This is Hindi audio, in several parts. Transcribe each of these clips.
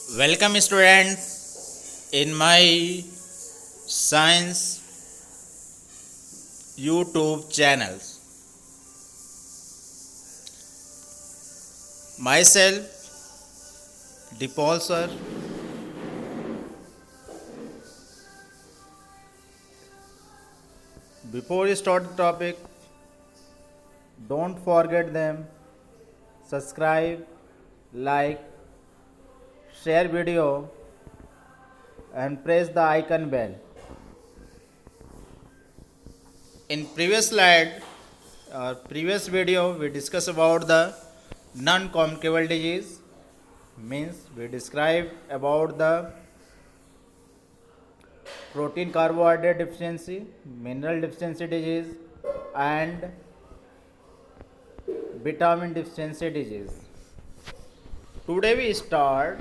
Welcome students in my science YouTube channels. Myself Dipal sir. Before we start the topic, don't forget them. Subscribe, like, share video and press the icon bell. In previous slide or previous video we discussed about the non-communicable disease, means we described about the protein carbohydrate deficiency, mineral deficiency disease and vitamin deficiency disease. Today we start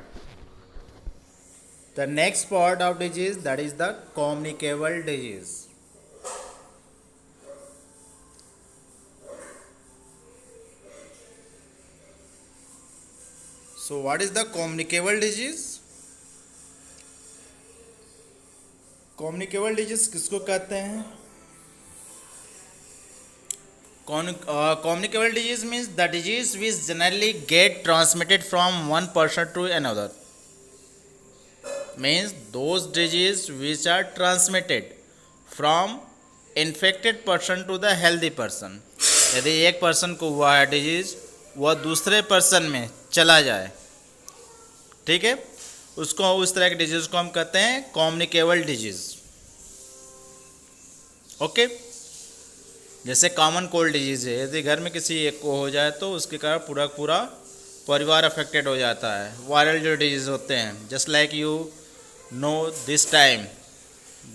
the next part of disease, that is the communicable disease. So what is the communicable disease? Communicable disease किसको कहते हैं? Communicable disease means the disease which generally get transmitted from one person to another. Means those disease which are transmitted from infected person to the healthy person. यदि एक पर्सन को हुआ है डिजीज, वह दूसरे पर्सन में चला जाए, ठीक है, उसको उस तरह के डिजीज को हम कहते हैं कम्युनिकेबल डिजीज. ओके, जैसे कॉमन कोल्ड डिजीज है, यदि घर में किसी एक को हो जाए तो उसके कारण पूरा पूरा परिवार अफेक्टेड हो जाता है. वायरल जो डिजीज होते हैं, just like you know this time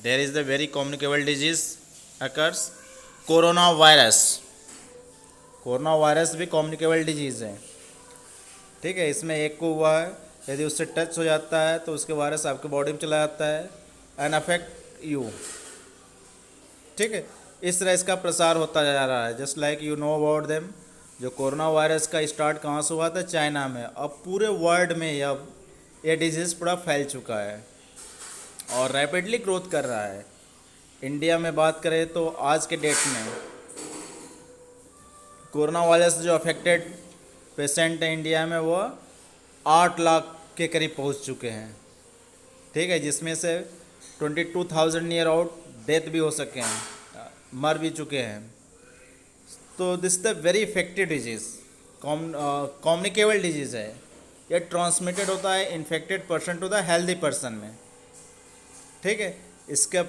there is the very communicable disease occurs, corona virus. Corona virus भी कम्युनिकेबल डिजीज है, ठीक है. इसमें एक को हुआ है, यदि उससे टच हो जाता है तो उसके वायरस आपके बॉडी में चला जाता है एंड अफेक्ट यू, ठीक है. इस तरह इसका प्रसार होता जा रहा है. Just like you know about them. जो कोरोना वायरस का स्टार्ट कहाँ से हुआ था? चाइना में. अब पूरे वर्ल्ड में अब ये डिजीज़ पूरा फैल चुका है और रैपिडली ग्रोथ कर रहा है. इंडिया में बात करें तो आज के डेट में कोरोना वायरस जो अफेक्टेड पेशेंट है इंडिया में, वो 8 लाख के करीब पहुंच चुके हैं, ठीक है, जिसमें से 22,000 नियर आउट डेथ भी हो सके हैं, मर भी चुके हैं. तो this the very effective disease, communicable disease है. ये ट्रांसमिटेड होता है infected person to the healthy person में, ठीक है. इसका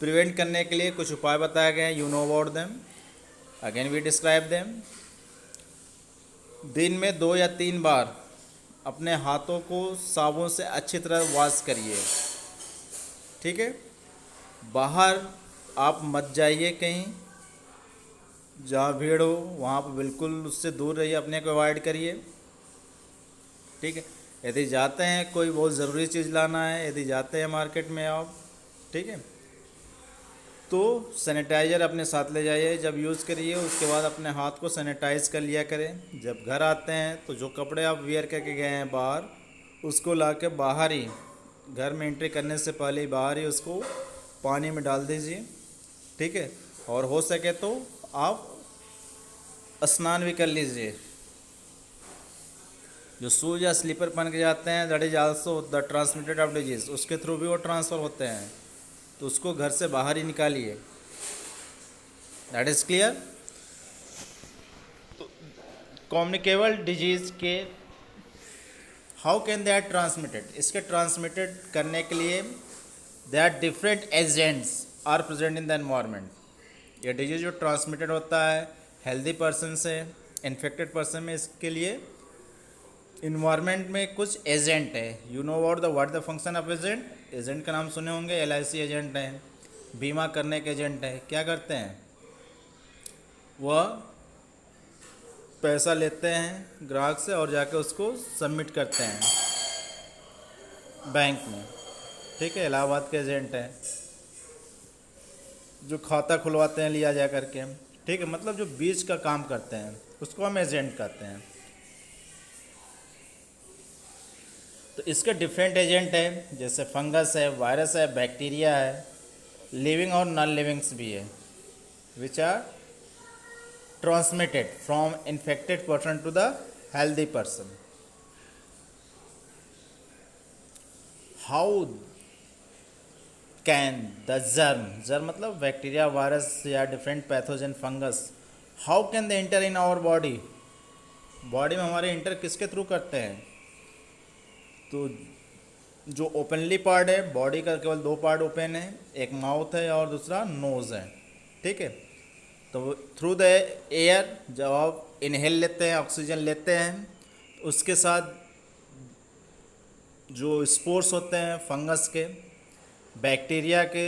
प्रिवेंट करने के लिए कुछ उपाय बताए गए हैं. You know about them, again we describe them. दिन में 2 या 3 बार अपने हाथों को साबुन से अच्छी तरह वॉश करिए, ठीक है. बाहर आप मत जाइए कहीं जहाँ भीड़ हो, वहाँ पर बिल्कुल उससे दूर रहिए, अपने को अवॉइड करिए, ठीक है. यदि जाते हैं, कोई बहुत ज़रूरी चीज़ लाना है, यदि जाते हैं मार्केट में आप, ठीक है, तो सैनिटाइज़र अपने साथ ले जाइए. जब यूज़ करिए उसके बाद अपने हाथ को सैनिटाइज कर लिया करें. जब घर आते हैं तो जो कपड़े आप वियर करके गए हैं बाहर, उसको ला के बाहर ही, घर में एंट्री करने से पहले ही बाहर ही उसको पानी में डाल दीजिए, ठीक है. और हो सके तो आप स्नान भी कर लीजिए. जो शूज या स्लीपर पहन के जाते हैं, that is also the transmitted of disease, उसके थ्रू भी वो ट्रांसफ़र होते हैं, तो उसको घर से बाहर ही निकालिए. That is clear. तो कम्युनिकेबल डिजीज़ के how can they are transmitted, इसके ट्रांसमिटेड करने के लिए they are different agents are present in the environment. ये डिजीज जो ट्रांसमिटेड होता है हेल्दी पर्सन से इन्फेक्टेड पर्सन में, इसके लिए इन्वायरमेंट में कुछ एजेंट है. You know about the what the function of agent. Agent का नाम सुने होंगे. LIC एजेंट है, बीमा करने के एजेंट है. क्या करते हैं? वह पैसा लेते हैं ग्राहक से और जाके उसको सबमिट करते हैं बैंक में, ठीक है. इलाहाबाद के एजेंट हैं जो खाता खुलवाते हैं लिया जा करके, ठीक है. मतलब जो बीच का काम करते हैं उसको हम एजेंट कहते हैं. तो इसके डिफरेंट एजेंट है, जैसे फंगस है, वायरस है, बैक्टीरिया है, लिविंग और नॉन लिविंग्स भी है, which are transmitted from infected person to the healthy person. How can the germ मतलब बैक्टीरिया, वायरस या different pathogen, fungus, how can they enter in our body. Body में हमारे इंटर किसके थ्रू करते हैं. तो जो ओपनली पार्ट है बॉडी का, केवल दो पार्ट ओपन है, एक माउथ है और दूसरा नोज़ है. ठीक है. तो थ्रू द एयर जब आप इनहेल लेते हैं, ऑक्सीजन लेते हैं, उसके साथ जो स्पोर्स होते हैं फंगस के, बैक्टीरिया के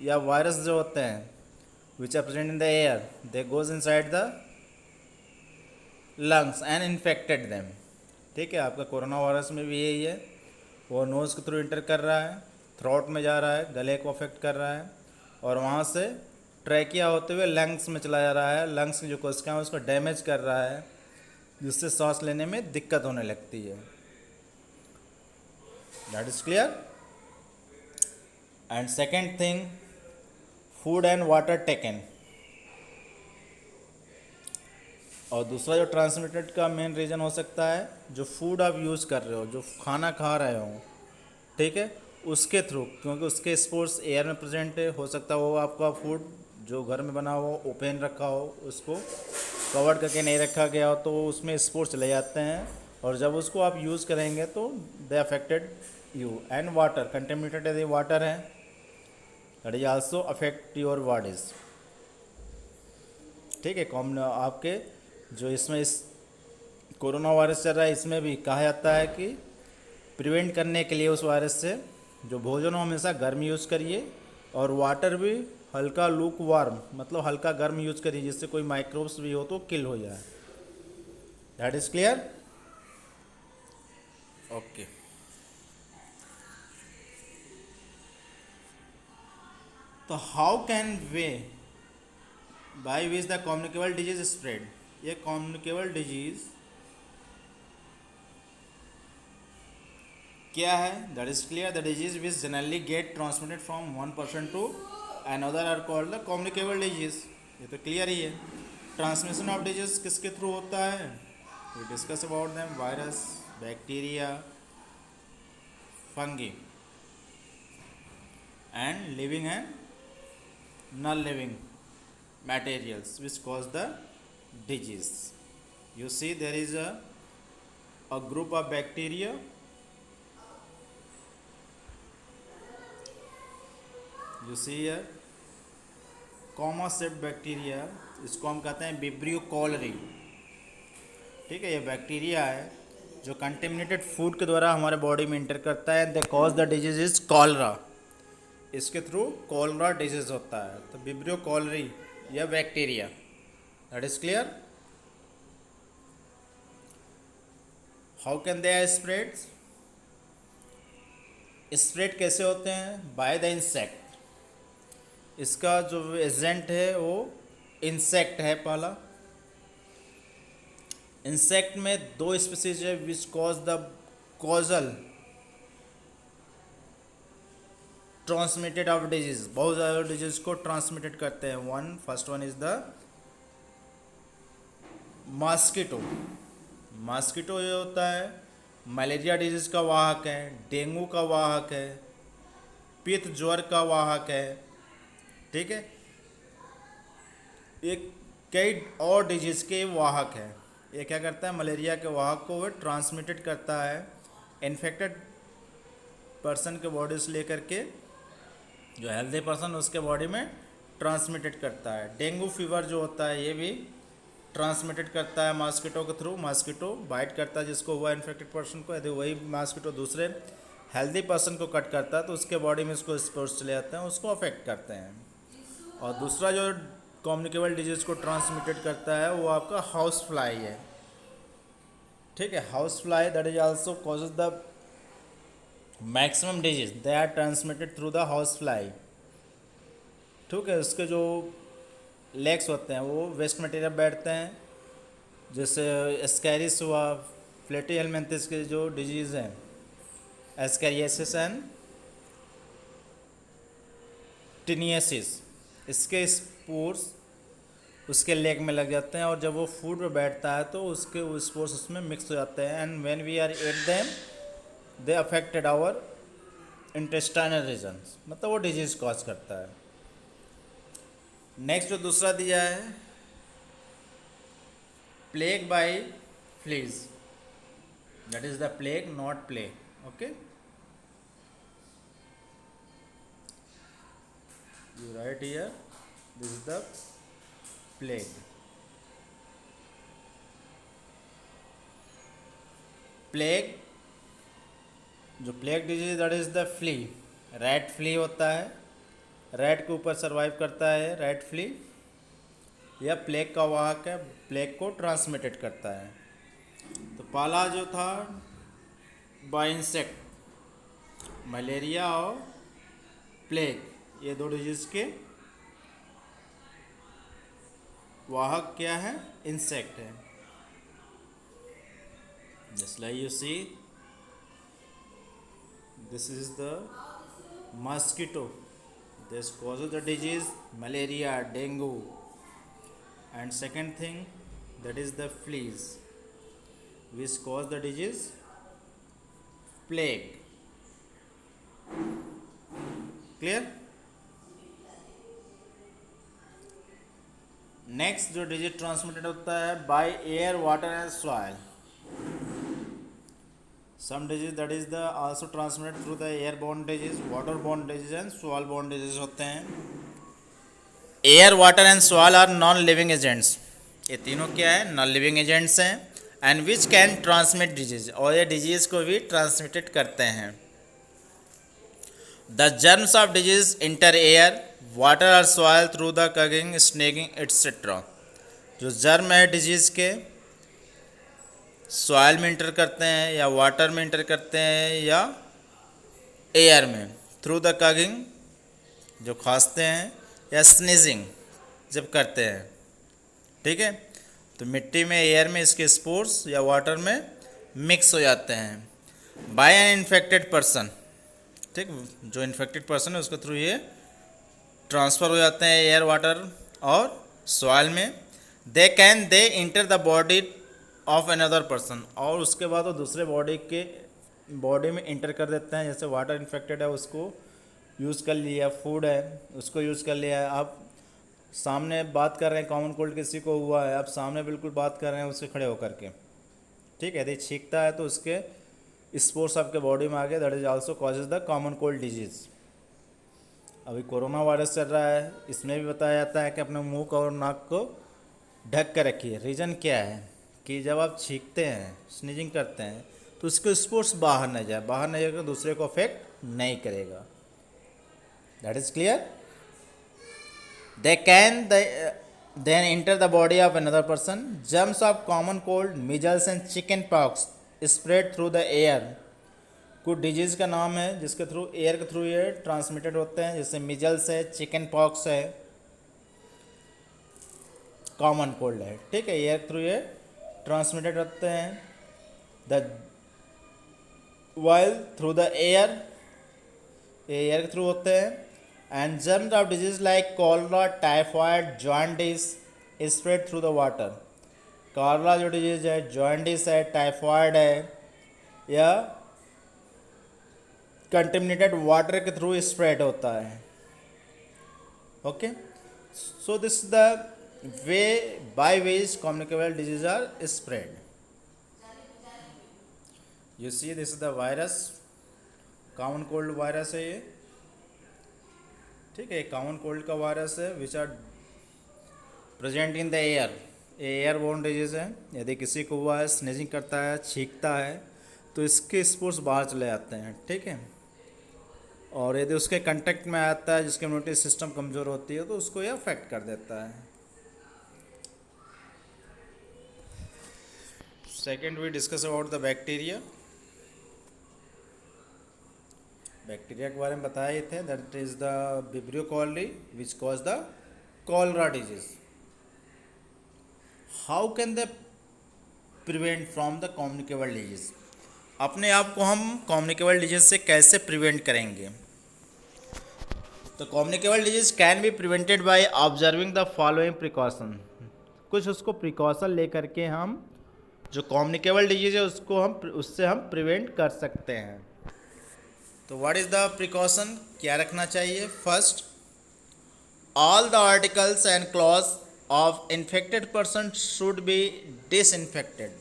या वायरस जो होते हैं which are present in the air, they goes inside the lungs and infected them. ठीक है. आपका कोरोना वायरस में भी यही है, वो नोज़ के थ्रू इंटर कर रहा है, थ्रोट में जा रहा है, गले को अफेक्ट कर रहा है और वहाँ से ट्रैकिया होते हुए लंग्स में चला जा रहा है. लंग्स की जो कोशिकाएं हैं उसको डैमेज कर रहा है, जिससे सांस लेने में दिक्कत होने लगती है. That is clear. And second thing, food and water taken. और दूसरा जो ट्रांसमिटेड का मेन रीज़न हो सकता है, जो फूड आप यूज़ कर रहे हो, जो खाना खा रहे हो, ठीक है, उसके थ्रू, क्योंकि उसके स्पोर्स एयर में प्रेजेंट है. हो सकता है वो आपका फूड जो घर में बना हो, ओपन रखा हो, उसको कवर्ड करके नहीं रखा गया हो, तो उसमें स्पोर्स चले जाते हैं और जब उसको आप यूज़ करेंगे तो they affected you. And water contaminated यदि वाटर है, that is also affect your bodies. ठीक है. कॉमन आपके जो इसमें इस कोरोना वायरस चल रहा है, इसमें भी कहा जाता है कि प्रिवेंट करने के लिए उस वायरस से जो भोजन हो हमेशा गर्म यूज़ करिए और वाटर भी हल्का लूक वार्म मतलब हल्का गर्म यूज़ करिए, जिससे कोई माइक्रोब्स भी हो तो किल हो जाए. That is clear. ओके. तो how can way by which the communicable disease spread. ये कम्युनिकेबल डिजीज क्या है. That is clear. The disease which generally get transmitted from one person to another are called the communicable disease. ये तो क्लियर ही है. ट्रांसमिशन ऑफ डिजीज किसके थ्रू होता है. We discuss about them. Virus, bacteria, fungi and living and non living materials which cause the disease. You see there is a group of bacteria, you see here comma sept bacteria, इसको हम कहते हैं विब्रियो कॉलरी. ठीक है. ये बैक्टीरिया है जो कंटेमिनेटेड फूड के द्वारा हमारे बॉडी में इंटर करता है. The cause the disease is cholera. इसके थ्रू कॉलरा डिजीज होता है. तो विब्रियो कॉलरी या bacteria. That is clear. How can they are spread. Spread कैसे होते हैं. By the insect. इसका जो एजेंट है वो इंसेक्ट है. पहला इंसेक्ट में दो स्पीसीज है विच cause the causal transmitted of disease. बहुत ज़्यादा डिजीज को ट्रांसमिटेड करते हैं. First one is the mosquito. Mosquito ये होता है मलेरिया डिजीज का वाहक है, डेंगू का वाहक है, पित्त ज्वर का वाहक है. ठीक है. एक कई और डिजीज के वाहक है. ये क्या करता है, मलेरिया के वाहक को वो ट्रांसमिटेड करता है इन्फेक्टेड पर्सन के बॉडी से लेकर के जो हेल्दी पर्सन उसके बॉडी में ट्रांसमिटेड करता है. डेंगू फीवर जो होता है ये भी ट्रांसमिटेड करता है मॉस्किटो के थ्रू. मॉस्किटो बाइट करता है जिसको हुआ इन्फेक्टेड पर्सन को. यदि वही मॉस्किटो दूसरे हेल्दी पर्सन को कट करता है तो उसके बॉडी में उसको स्पोर्स चले जाते हैं, उसको अफेक्ट करते हैं. और दूसरा जो कम्युनिकेबल डिजीज़ को ट्रांसमिटेड करता है वो आपका हाउस फ्लाई है. ठीक है. House fly that is also causes the maximum disease they are transmitted through the house fly. ठीक है. उसके जो लेग्स होते हैं वो वेस्ट मटेरियल बैठते हैं, जैसे स्कैरिस हुआ, फ्लेटी हेलमिंथिस के जो डिजीज़ हैं एस्कैरियासिस एंड टिनियसिस, इसके स्पोर्स उसके लेग में लग जाते हैं और जब वो फूड पे बैठता है तो उसके वो स्पोर्स उसमें मिक्स हो जाते हैं and when we are ate them they affected our intestinal regions, मतलब वो डिजीज कॉज करता है। नेक्स्ट जो दूसरा दिया है plague by fleas, that is the plague not plague. Okay, you write here this is the plague. Plague, जो plague disease that is the flea, rat flea होता है, रैट के ऊपर सरवाइव करता है रैट फ्ली, यह प्लेग का वाहक है, प्लेग को ट्रांसमिटेड करता है। तो पहला जो था बाय इंसेक्ट, मलेरिया और प्लेग, ये दो डिजीज के वाहक क्या है, इंसेक्ट है। Just like you see this is the mosquito, this causes the disease malaria, dengue, and second thing that is the fleas which cause the disease plague। clear? Next जो डिजीज ट्रांसमिटेड होता है by air, water and soil, some disease that is the also transmitted through the airborne disease, waterborne disease and soil-borne disease होते हैं। Air, water and soil are non living agents, ये तीनों क्या है, नॉन लिविंग एजेंट्स हैं and which can transmit disease, और ये डिजीज को भी ट्रांसमिटेड करते हैं। The germs of disease enter air, water और soil through the coughing, sneezing etcetera. जो जर्म है डिजीज के सॉइल में इंटर करते हैं या वाटर में इंटर करते हैं या एयर में, थ्रू द कगिंग जो खांसते हैं या स्नीजिंग जब करते हैं। ठीक है, तो मिट्टी में, एयर में इसके स्पोर्स या वाटर में मिक्स हो जाते हैं। बाय एन इन्फेक्टेड पर्सन, ठीक, जो इन्फेक्टेड पर्सन है उसके थ्रू ये ट्रांसफ़र हो जाते हैं एयर, वाटर और सॉइल में। They enter the body of another person, और उसके बाद वो दूसरे बॉडी में इंटर कर देते हैं। जैसे वाटर इन्फेक्टेड है उसको यूज़ कर लिया, फूड है उसको यूज़ कर लिया है, आप सामने बात कर रहे हैं, कॉमन कोल्ड किसी को हुआ है, आप सामने बिल्कुल बात कर रहे हैं उससे खड़े होकर के, ठीक है, यदि छींकता है तो उसके स्पोर्स आपके बॉडी में आ गए, that is also causes the common cold disease. अभी कोरोना वायरस चल रहा है, इसमें भी बताया जाता है कि अपने मुंह और नाक को ढक कर रखिए। रीज़न क्या है कि जब आप छींकते हैं, स्नीजिंग करते हैं, तो उसके स्पोर्स बाहर न जाए, बाहर न जाएगा दूसरे को अफेक्ट नहीं करेगा। That is clear? They can then enter the body of another person. Germs of common cold, measles and chicken pox spread through the air. कुछ डिजीज़ का नाम है जिसके थ्रू, एयर के थ्रू ये ट्रांसमिटेड होते हैं, जैसे मिजल्स है, चिकन पॉक्स है, कॉमन कोल्ड है, ठीक है, एयर के थ्रू ये ट्रांसमिटेड होते हैं। The while through the air, air के थ्रू होते हैं। And germs of disease like cholera, typhoid, jaundice spread through the water. Cholera जो डिजीज है, जॉन्डिस है, टाइफाइड है, या कंटेमिनेटेड वाटर के थ्रू स्प्रेड होता है। Okay, so this the way by which communicable disease are spread. You see this is the virus, common cold virus है ये, ठीक है, कॉमन कोल्ड का वायरस है which are present in the air, airborne disease है। यदि किसी को हुआ है, स्नीजिंग करता है, छींकता है, तो इसके स्पोर्स बाहर चले जाते हैं, ठीक है, और यदि उसके कांटेक्ट में आता है जिसकी इम्यूनिटी सिस्टम कमज़ोर होती है तो उसको ये अफेक्ट कर देता है। Second we discuss about the bacteria. Bacteria के बारे में बताए थे, that is the vibrio cholerae which cause the cholera disease. How can they prevent from the communicable disease? अपने आप को हम कम्युनिकेबल डिजीज से कैसे प्रिवेंट करेंगे? तो communicable disease can be prevented by observing the following precaution. कुछ उसको प्रिकॉशन लेकर के हम जो कम्युनिकेबल डिजीज है उससे हम प्रिवेंट कर सकते हैं। तो व्हाट इज द प्रिकॉशन, क्या रखना चाहिए? First, all the articles and clothes of infected person should be disinfected.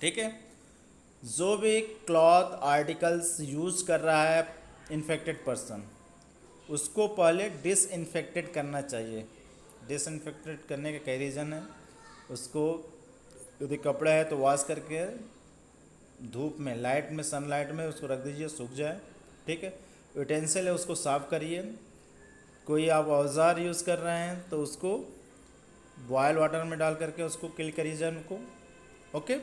ठीक है, जो भी क्लॉथ आर्टिकल्स यूज कर रहा है इन्फेक्टेड पर्सन, उसको पहले डिसइंफेक्टेड करना चाहिए। डिसइंफेक्टेड करने के कई रीज़न है। उसको यदि कपड़ा है तो वॉश करके धूप में, लाइट में, सनलाइट में उसको रख दीजिए, सूख जाए। ठीक है, यूटेंसिल है उसको साफ़ करिए। कोई आप औजार यूज़ कर रहे हैं तो उसको बॉयल वाटर में डाल करके उसको किल करिए उनको। Okay.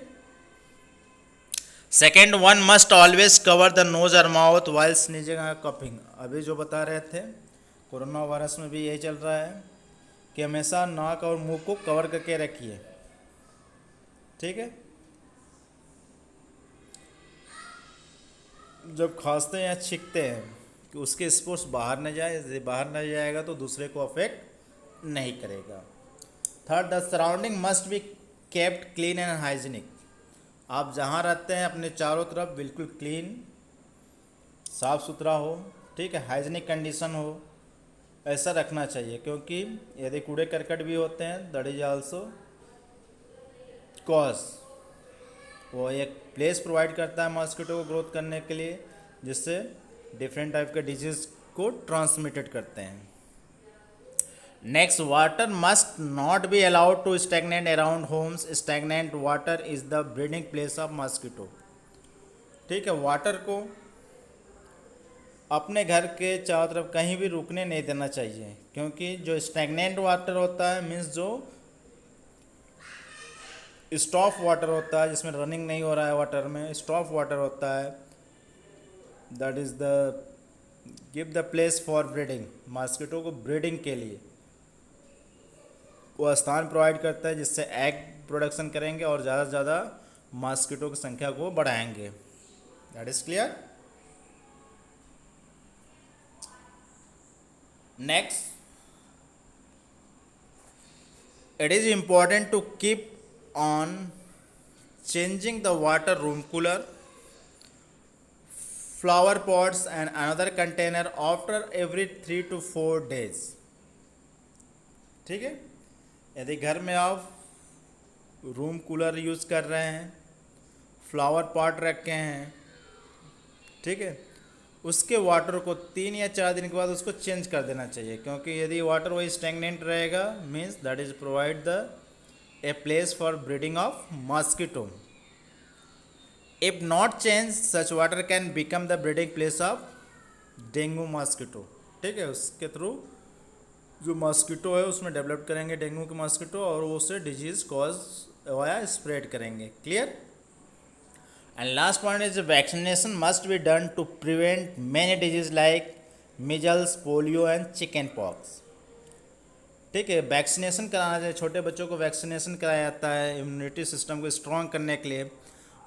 Second, one must always cover the nose और माउथ वाइल स्नीजिंग और कपिंग। अभी जो बता रहे थे, कोरोना वायरस में भी यही चल रहा है कि हमेशा नाक और मुंह को कवर करके रखिए। ठीक है, जब खांसते हैं या छींकते हैं कि उसके स्पोर्स बाहर न जाए। यदि बाहर न जाएगा तो दूसरे को अफेक्ट नहीं करेगा। Third, the surrounding must be kept clean and hygienic. आप जहाँ रहते हैं अपने चारों तरफ बिल्कुल क्लीन, साफ़ सुथरा हो। ठीक है, हाइजीनिक कंडीशन हो, ऐसा रखना चाहिए। क्योंकि यदि कूड़े करकट भी होते हैं, दैट इज आल्सो कॉज, वो एक प्लेस प्रोवाइड करता है मॉस्किटो को ग्रोथ करने के लिए, जिससे डिफरेंट टाइप के डिजीज़ को ट्रांसमिटेड करते हैं। Next, water must not be allowed to stagnate around homes. Stagnant water is the breeding place of mosquito. ठीक है, वाटर को अपने घर के चारों तरफ कहीं भी रुकने नहीं देना चाहिए। क्योंकि जो स्टैगनेंट वाटर होता है, मीन्स जो स्टॉप वाटर होता है, जिसमें रनिंग नहीं हो रहा है, वाटर में स्टॉप वाटर होता है, that is the give the place for breeding. Mosquito को ब्रीडिंग के लिए वो स्थान प्रोवाइड करता है, जिससे एग प्रोडक्शन करेंगे और ज़्यादा से ज़्यादा मॉस्किटो की संख्या को बढ़ाएंगे। That is clear. Next, it is important to keep on changing the water, room cooler, flower pots and another container after every 3 to 4 days। ठीक है, यदि घर में आप रूम कूलर यूज़ कर रहे हैं, फ्लावर पॉट रखे हैं, ठीक है, उसके वाटर को 3 या 4 दिन के बाद उसको चेंज कर देना चाहिए। क्योंकि यदि वाटर वही स्टैगनेंट रहेगा, means that is provide the a place for breeding of mosquito. If not change, such water can become the breeding place of dengue mosquito. ठीक है, उसके थ्रू जो मॉस्किटो है उसमें डेवलप करेंगे डेंगू के मॉस्किटो, और वो उससे डिजीज कॉज या स्प्रेड करेंगे। Clear. And last point is vaccination must be done to prevent many diseases like measles, polio and chicken pox। ठीक है, वैक्सीनेशन कराना चाहिए। छोटे बच्चों को वैक्सीनेशन कराया जाता है इम्यूनिटी सिस्टम को स्ट्रॉन्ग करने के लिए,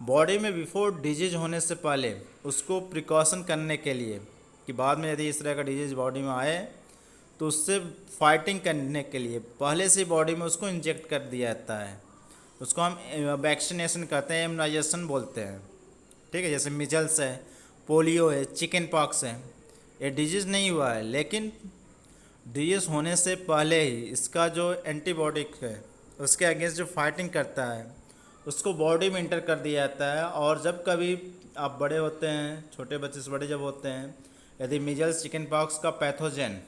बॉडी में बिफोर डिजीज होने से पहले उसको प्रिकॉशन करने के लिए, कि बाद में यदि इस तरह का डिजीज बॉडी में आए तो उससे फाइटिंग करने के लिए पहले से बॉडी में उसको इंजेक्ट कर दिया जाता है। उसको हम वैक्सीनेशन कहते हैं, इम्यूनाइजेशन बोलते हैं। ठीक है, जैसे मिजल्स है, पोलियो है, चिकन पॉक्स है, ये डिजीज़ नहीं हुआ है, लेकिन डिजीज़ होने से पहले ही इसका जो एंटीबॉडिक है उसके अगेंस्ट जो फाइटिंग करता है उसको बॉडी में इंटर कर दिया जाता है। और जब कभी आप बड़े होते हैं, छोटे बच्चे से बड़े जब होते हैं, यदि मिजल्स, चिकन पॉक्स का पैथोजन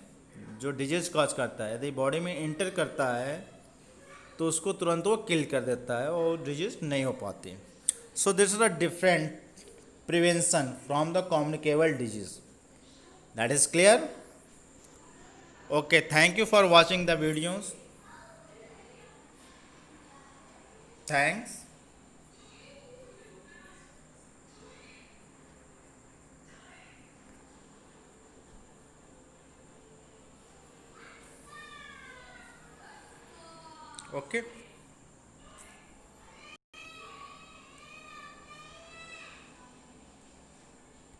जो डिजीज़ कॉज करता है यदि बॉडी में इंटर करता है तो उसको तुरंत वो किल कर देता है और डिजीज नहीं हो पाती। So this is a different prevention from the communicable disease. That is clear. Okay, thank you for watching the videos. Thanks. Okay.